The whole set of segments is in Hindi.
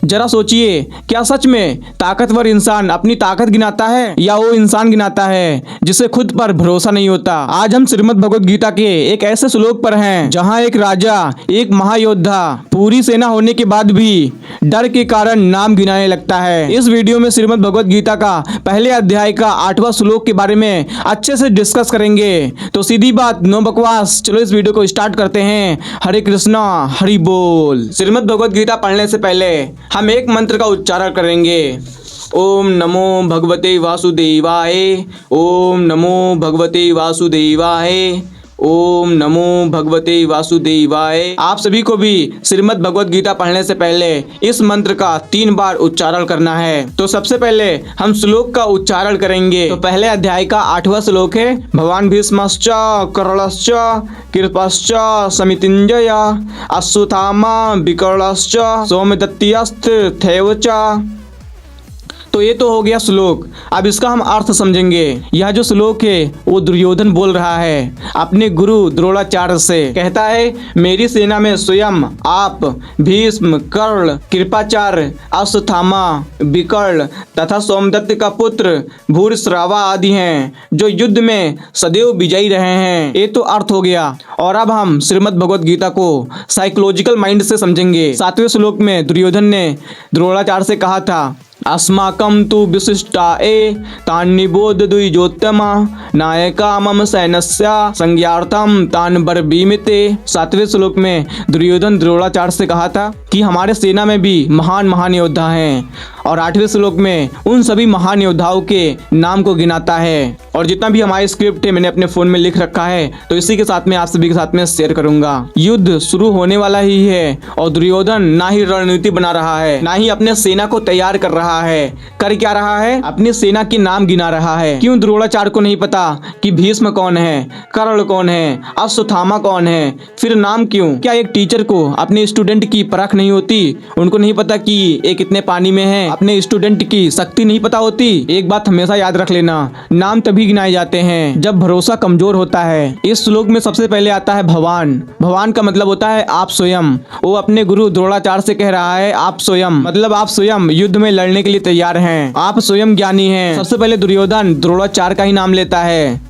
जरा सोचिए, क्या सच में ताकतवर इंसान अपनी ताकत गिनाता है या वो इंसान गिनाता है जिसे खुद पर भरोसा नहीं होता। आज हम श्रीमद् भगवत गीता के एक ऐसे श्लोक पर हैं जहां एक राजा, एक महायोद्धा पूरी सेना होने के बाद भी डर के कारण नाम गिनाने लगता है। इस वीडियो में श्रीमद् भगवत गीता का पहले अध्याय का 8वां श्लोक के बारे में अच्छे से डिस्कस करेंगे। तो सीधी बात, नो बकवास, चलो इस वीडियो को स्टार्ट करते हैं। हरे कृष्णा, हरि बोल। श्रीमद् भगवत गीता पढ़ने से पहले हम एक मंत्र का उच्चारण करेंगे। ओम नमो भगवते वासुदेवाय, ओम नमो भगवते वासुदेवाय, ओम नमो भगवते वासुदेवाय। आप सभी को भी श्रीमद् भगवत गीता पढ़ने से पहले इस मंत्र का 3 बार उच्चारण करना है। तो सबसे पहले हम श्लोक का उच्चारण करेंगे। तो पहले अध्याय का 8वां श्लोक है, भगवान भीष्मश्च कर्णश्च कृपश्च समितिंजय अश्वत्थामा विकर्णश्च सौमदत्तियस्त्यैव च। तो ये तो हो गया श्लोक। अब इसका हम अर्थ समझेंगे। यह जो श्लोक है वो दुर्योधन बोल रहा है अपने गुरु द्रोणाचार्य से। कहता है, मेरी सेना में स्वयं आप, भीष्म, कर्ण, कृपाचार्य, अश्वत्थामा, विकर्ण तथा सोमदत्त का पुत्र भूरिश्रवा आदि हैं जो युद्ध में सदैव विजयी रहे हैं। ये तो अर्थ हो गया। और अब हम श्रीमद् भगवत गीता को साइकोलॉजिकल माइंड से समझेंगे। 7वें श्लोक में दुर्योधन ने द्रोणाचार्य से कहा था, अस्माकं तु विशिष्टा तान् निबोध द्विजोत्तमा नायका मम सैन्यस्य संज्ञार्थम तान् ब्रवीमिते। 7वें श्लोक में दुर्योधन द्रोणाचार्य से कहा था कि हमारे सेना में भी महान महान योद्धा हैं। और 8वें श्लोक में उन सभी महान योद्धाओं के नाम को गिनाता है। और जितना भी हमारी स्क्रिप्ट है मैंने अपने फोन में लिख रखा है, तो इसी के साथ में आप सभी के साथ में शेयर करूंगा। युद्ध शुरू होने वाला ही है और दुर्योधन ना ही रणनीति बना रहा है, ना ही अपने सेना को तैयार कर रहा है। कर क्या रहा है? अपनी सेना के नाम गिना रहा है। क्यों द्रोणाचार्य को नहीं पता कि भीष्म कौन है, कर्ण कौन है, अश्वत्थामा कौन है? फिर नाम क्यों? क्या एक टीचर को अपने स्टूडेंट की परख नहीं होती? उनको नहीं पता कि ये कितने पानी में है? अपने स्टूडेंट की शक्ति नहीं पता होती? एक बात हमेशा याद रख लेना, नाम तभी गिनाए जाते हैं जब भरोसा कमजोर होता है। इस श्लोक में सबसे पहले आता है भगवान। भगवान का मतलब होता है आप स्वयं। वो अपने गुरु द्रोणाचार्य से कह रहा है आप स्वयं, मतलब आप स्वयं युद्ध में लड़ने के लिए तैयार हैं। आप स्वयं ज्ञानी हैं। सबसे पहले दुर्योधन द्रोणाचार्य का ही नाम लेता है।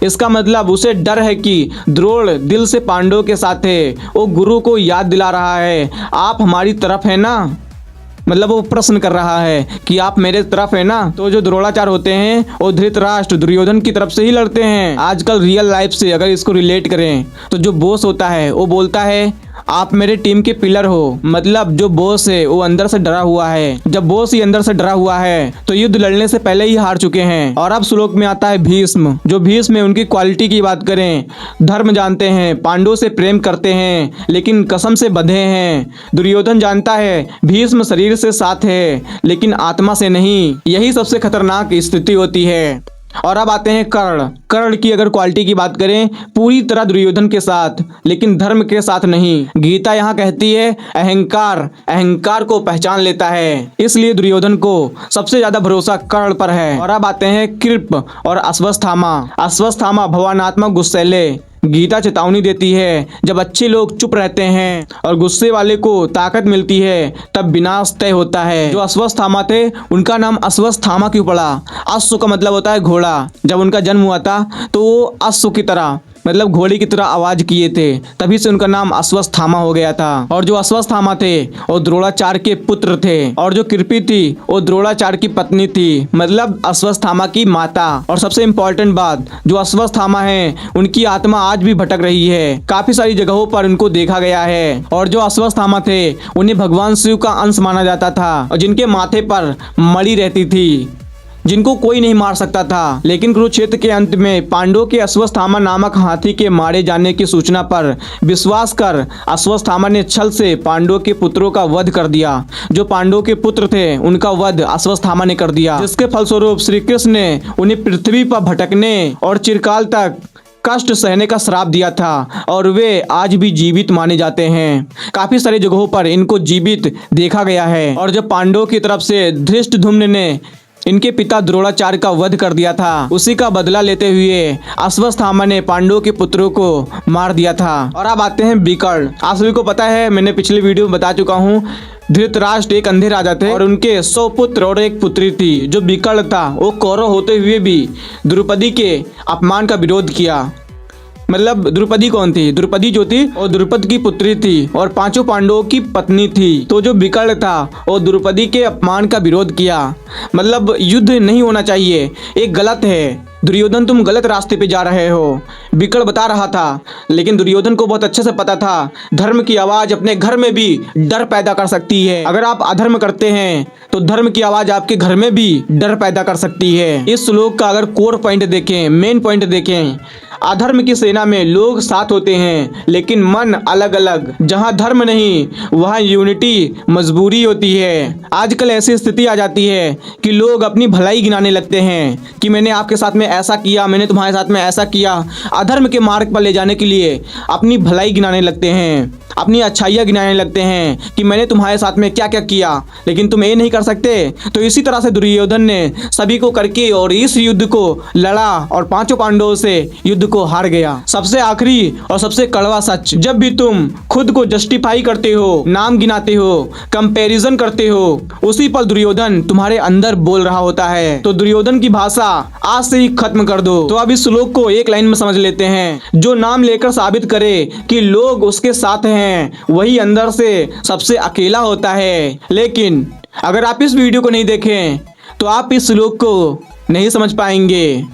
इसका मतलब उसे डर है कि द्रोण दिल से पांडवों के साथ है। वो गुरु को याद दिला रहा है, आप हमारी तरफ है ना। मतलब वो प्रश्न कर रहा है कि आप मेरे तरफ है ना। तो जो द्रोणाचार्य होते हैं वो धृतराष्ट्र दुर्योधन की तरफ से ही लड़ते हैं। आजकल रियल लाइफ से अगर इसको रिलेट करें तो जो बॉस होता है वो बोलता है आप मेरे टीम के पिलर हो। मतलब जो बॉस है वो अंदर से डरा हुआ है। जब बॉस ही अंदर से डरा हुआ है तो युद्ध लड़ने से पहले ही हार चुके हैं। और अब श्लोक में आता है भीष्म। जो भीष्म है उनकी क्वालिटी की बात करें, धर्म जानते हैं, पांडवों से प्रेम करते हैं लेकिन कसम से बंधे हैं। दुर्योधन जानता है भीष्म शरीर से साथ है लेकिन आत्मा से नहीं। यही सबसे खतरनाक स्थिति होती है। और अब आते हैं कर्ण। कर्ण की अगर क्वालिटी की बात करें, पूरी तरह दुर्योधन के साथ लेकिन धर्म के साथ नहीं। गीता यहाँ कहती है अहंकार को पहचान लेता है, इसलिए दुर्योधन को सबसे ज्यादा भरोसा कर्ण पर है। और अब आते हैं कृप और अश्वत्थामा। अश्वत्थामा भवानात्मक गुस्सैले। गीता चेतावनी देती है जब अच्छे लोग चुप रहते हैं और गुस्से वाले को ताकत मिलती है तब विनाश तय होता है। जो अश्वत्थामा थे उनका नाम अश्वत्थामा क्यों पड़ा? अश्व का मतलब होता है घोड़ा। जब उनका जन्म हुआ था तो वो अश्व की तरह मतलब घोड़े की तरह आवाज किए थे, तभी से उनका नाम अश्वत्थामा हो गया था। और जो अश्वत्थामा थे वो द्रोणाचार्य के पुत्र थे और जो कृपि थी वो द्रोणाचार्य की पत्नी थी, मतलब अश्वत्थामा की माता। और सबसे इम्पोर्टेंट बात, जो अश्वत्थामा है उनकी आत्मा आज भी भटक रही है। काफी सारी जगहों पर उनको देखा गया है। और जो अश्वत्थामा थे उन्हें भगवान शिव का अंश माना जाता था और जिनके माथे पर मणि रहती थी, जिनको कोई नहीं मार सकता था। लेकिन कुरुक्षेत्र के अंत में पांडवों के अश्वत्थामा नामक हाथी के मारे जाने की सूचना पर विश्वास कर अश्वत्थामा ने छल से पांडवों के पुत्रों का वध कर दिया। जो पांडवों के पुत्र थे उनका वध अश्वत्थामा ने कर दिया, जिसके फलस्वरूप श्री कृष्ण ने उन्हें पृथ्वी पर भटकने और चिरकाल तक कष्ट सहने का श्राप दिया था और वे आज भी जीवित माने जाते हैं। काफी सारी जगहों पर इनको जीवित देखा गया है। और जब पांडवों की तरफ से धृष्टद्युम्न ने इनके पिता द्रोणाचार्य का वध कर दिया था। उसी का बदला लेते हुए अश्वत्थामा ने पांडवों के पुत्रों को मार दिया था। और अब आते हैं विकर्ण। आप सभी को पता है, मैंने पिछले वीडियो में बता चुका हूँ, धृतराष्ट्र एक अंधे राजा थे और उनके 100 पुत्र और एक पुत्री थी। जो विकर्ण था वो कौरव होते हुए भी द्रौपदी के अपमान का विरोध किया। मतलब द्रौपदी कौन थी? द्रौपदी जो थी वो द्रुपद की पुत्री थी और 5 पांडवों की पत्नी थी। तो जो विकर्ण था वो द्रौपदी के अपमान का विरोध किया। मतलब युद्ध नहीं होना चाहिए, एक गलत है। दुर्योधन तुम गलत रास्ते पे जा रहे हो, विकर्ण बता रहा था। लेकिन दुर्योधन को बहुत अच्छे से पता था धर्म की आवाज अपने घर में भी डर पैदा कर सकती है। अगर आप अधर्म करते हैं तो धर्म की आवाज आपके घर में भी डर पैदा कर सकती है। इस श्लोक का अगर कोर पॉइंट देखें, मेन पॉइंट देखें, अधर्म की सेना में लोग साथ होते हैं लेकिन मन अलग अलग। जहां धर्म नहीं वहां यूनिटी मजबूरी होती है। आजकल ऐसी स्थिति आ जाती है कि लोग अपनी भलाई गिनाने लगते हैं कि मैंने आपके साथ में ऐसा किया, मैंने तुम्हारे साथ में ऐसा किया। अधर्म के मार्ग पर ले जाने के लिए अपनी भलाई गिनाने लगते हैं, अपनी अच्छाइयाँ गिनाने लगते हैं कि मैंने तुम्हारे साथ में क्या क्या किया, लेकिन तुम ये नहीं कर सकते। तो इसी तरह से दुर्योधन ने सभी को करके और इस युद्ध को लड़ा और 5 पांडवों से युद्ध को हार गया। सबसे आखिरी और सबसे कड़वा सच, जब भी तुम खुद को जस्टिफाई करते हो, नाम गिनाते हो, कंपैरिजन करते हो, उसी पर दुर्योधन तुम्हारे अंदर बोल रहा होता है। तो दुर्योधन की भाषा आज से ही खत्म कर दो। तो अब इस श्लोक को एक लाइन में समझ लेते हैं। जो नाम लेकर साबित करे कि लोग उसके साथ हैं, वही अंदर से सबसे अकेला होता है। लेकिन अगर आप इस वीडियो को नहीं देखें तो आप इस श्लोक को नहीं समझ पाएंगे।